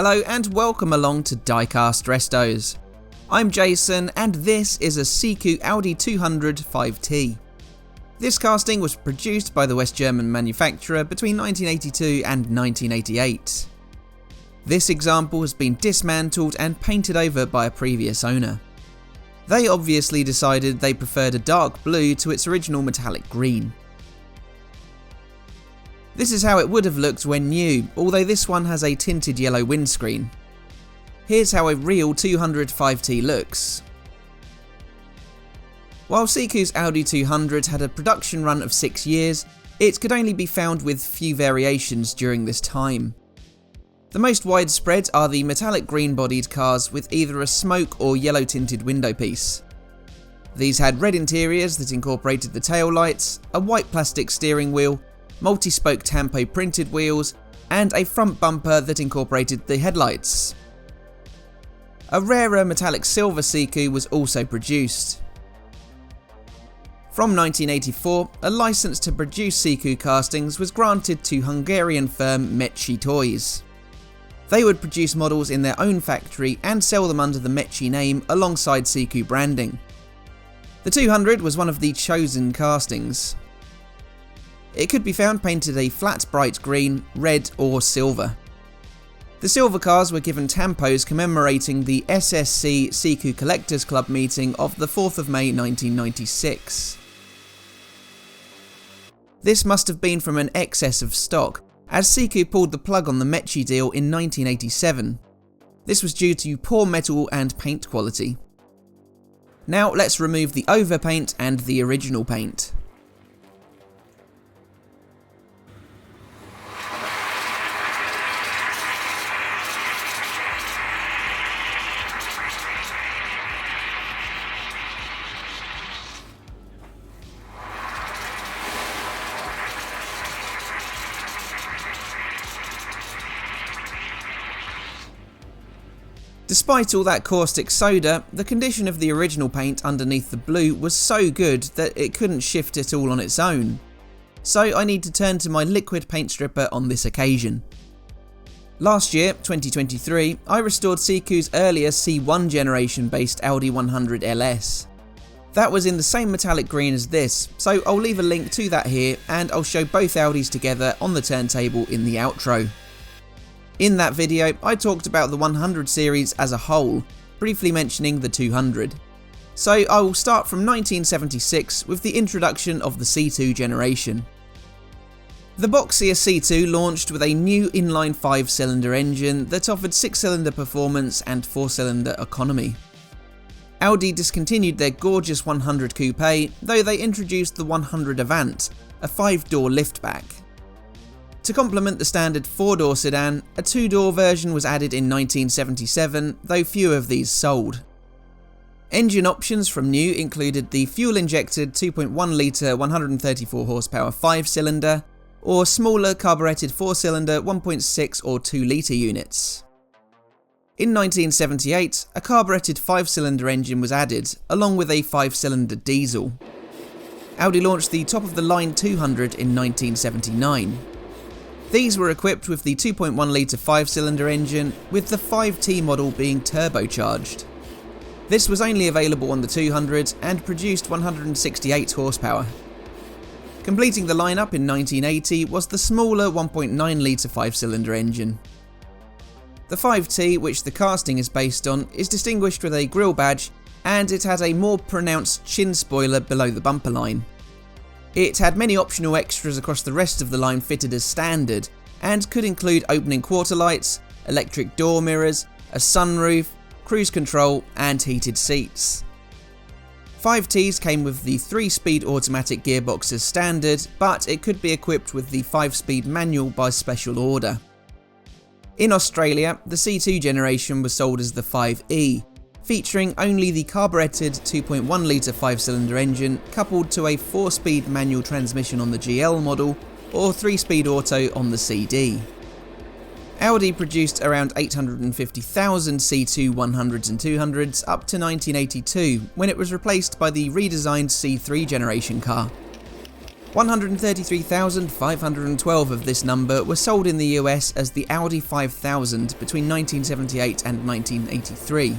Hello and welcome along to Diecast Restos. I'm Jason and this is a Siku Audi 200 5T. This casting was produced by the West German manufacturer between 1982 and 1988. This example has been dismantled and painted over by a previous owner. They obviously decided they preferred a dark blue to its original metallic green. This is how it would have looked when new, although this one has a tinted yellow windscreen. Here's how a real 200 5T looks. While Siku's Audi 200 had a production run of 6 years, it could only be found with few variations during this time. The most widespread are the metallic green-bodied cars with either a smoke or yellow-tinted window piece. These had red interiors that incorporated the tail lights, a white plastic steering wheel, multi-spoke Tampo printed wheels, and a front bumper that incorporated the headlights. A rarer metallic silver Siku was also produced. From 1984, a license to produce Siku castings was granted to Hungarian firm Mecsi Toys. They would produce models in their own factory and sell them under the Mecsi name alongside Siku branding. The 200 was one of the chosen castings. It could be found painted a flat bright green, red or silver. The silver cars were given tampos commemorating the SSC Siku Collectors Club meeting of the 4th of May 1996. This must have been from an excess of stock, as Siku pulled the plug on the Mecsi deal in 1987. This was due to poor metal and paint quality. Now let's remove the overpaint and the original paint. Despite all that caustic soda, the condition of the original paint underneath the blue was so good that it couldn't shift it all on its own. So I need to turn to my liquid paint stripper on this occasion. Last year, 2023, I restored Siku's earlier C1 generation based Audi 100 LS. That was in the same metallic green as this, so I'll leave a link to that here and I'll show both Audis together on the turntable in the outro. In that video, I talked about the 100 series as a whole, briefly mentioning the 200. So I will start from 1976 with the introduction of the C2 generation. The boxier C2 launched with a new inline 5-cylinder engine that offered 6-cylinder performance and 4-cylinder economy. Audi discontinued their gorgeous 100 coupe, though they introduced the 100 Avant, a 5-door liftback. To complement the standard 4-door sedan, a 2-door version was added in 1977, though fewer of these sold. Engine options from new included the fuel-injected 2.1 litre 134 horsepower 5-cylinder, or smaller carburetted 4-cylinder 1.6 or 2 litre units. In 1978, a carburetted 5-cylinder engine was added, along with a 5-cylinder diesel. Audi launched the top-of-the-line 200 in 1979. These were equipped with the 2.1 litre 5-cylinder engine, with the 5T model being turbocharged. This was only available on the 200 and produced 168 horsepower. Completing the lineup in 1980 was the smaller 1.9 litre 5-cylinder engine. The 5T, which the casting is based on, is distinguished with a grille badge, and it had a more pronounced chin spoiler below the bumper line. It had many optional extras across the rest of the line fitted as standard, and could include opening quarter lights, electric door mirrors, a sunroof, cruise control and heated seats. 5Ts came with the 3-speed automatic gearbox as standard, but it could be equipped with the 5-speed manual by special order. In Australia, the C2 generation was sold as the 5E, featuring only the carburetted 2.1 litre 5-cylinder engine coupled to a 4-speed manual transmission on the GL model or 3-speed auto on the CD. Audi produced around 850,000 C2 100s and 200s up to 1982, when it was replaced by the redesigned C3 generation car. 133,512 of this number were sold in the US as the Audi 5000 between 1978 and 1983.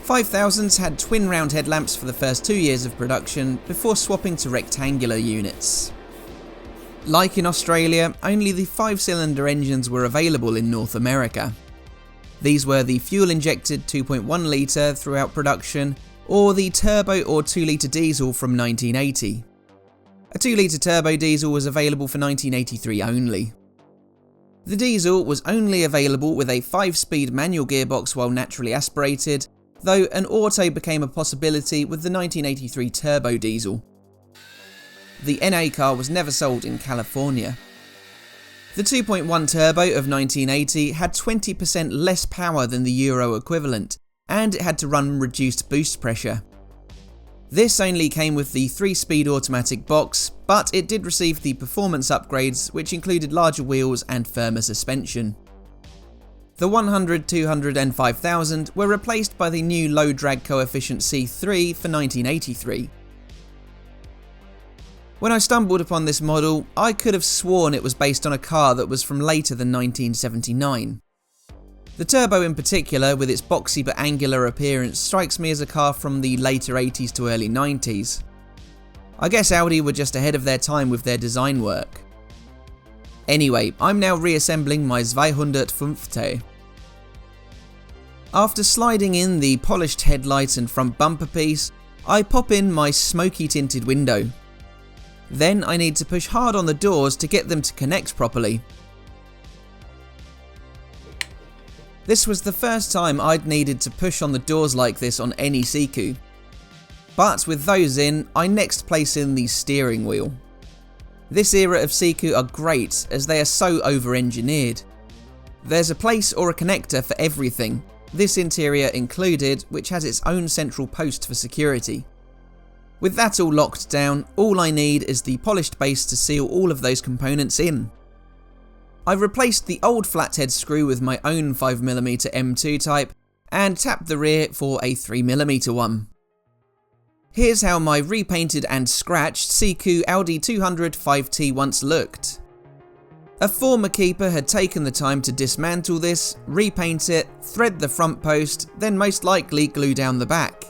5000s had twin round headlamps for the first 2 years of production before swapping to rectangular units. Like in Australia, only the 5-cylinder engines were available in North America. These were the fuel-injected 2.1 litre throughout production, or the turbo or 2 litre diesel from 1980. A 2 litre turbo diesel was available for 1983 only. The diesel was only available with a 5-speed manual gearbox while naturally aspirated, though an auto became a possibility with the 1983 turbo diesel. The NA car was never sold in California. The 2.1 turbo of 1980 had 20% less power than the Euro equivalent, and it had to run reduced boost pressure. This only came with the 3-speed automatic box, but it did receive the performance upgrades, which included larger wheels and firmer suspension. The 100, 200 and 5000 were replaced by the new low drag coefficient C3 for 1983. When I stumbled upon this model, I could have sworn it was based on a car that was from later than 1979. The turbo in particular, with its boxy but angular appearance, strikes me as a car from the later 80s to early 90s. I guess Audi were just ahead of their time with their design work. Anyway, I'm now reassembling my 250. After sliding in the polished headlights and front bumper piece, I pop in my smoky tinted window. Then I need to push hard on the doors to get them to connect properly. This was the first time I'd needed to push on the doors like this on any Siku. But with those in, I next place in the steering wheel. This era of Siku are great as they are so over-engineered. There's a place or a connector for everything, this interior included, which has its own central post for security. With that all locked down, all I need is the polished base to seal all of those components in. I replaced the old flathead screw with my own 5mm M2 type and tapped the rear for a 3mm one. Here's how my repainted and scratched Siku Audi 200 5T once looked. A former keeper had taken the time to dismantle this, repaint it, thread the front post, then most likely glue down the back.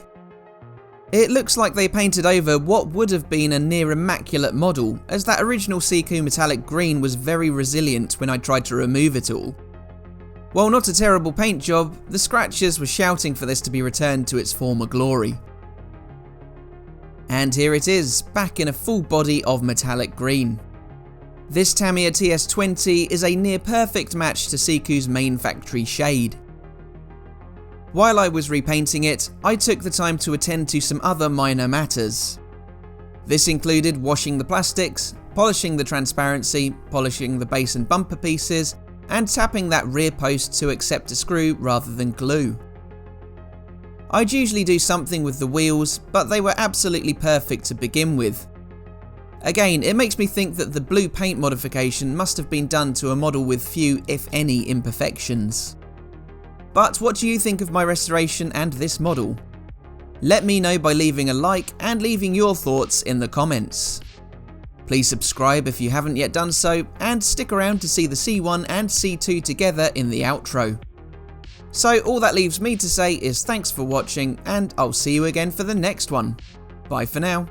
It looks like they painted over what would have been a near immaculate model, as that original Siku metallic green was very resilient when I tried to remove it all. While not a terrible paint job, the scratchers were shouting for this to be returned to its former glory. And here it is, back in a full body of metallic green. This Tamiya TS20 is a near perfect match to Siku's main factory shade. While I was repainting it, I took the time to attend to some other minor matters. This included washing the plastics, polishing the transparency, polishing the base and bumper pieces, and tapping that rear post to accept a screw rather than glue. I'd usually do something with the wheels, but they were absolutely perfect to begin with. Again, it makes me think that the blue paint modification must have been done to a model with few, if any, imperfections. But what do you think of my restoration and this model? Let me know by leaving a like and leaving your thoughts in the comments. Please subscribe if you haven't yet done so, and stick around to see the C1 and C2 together in the outro. So all that leaves me to say is thanks for watching, and I'll see you again for the next one. Bye for now.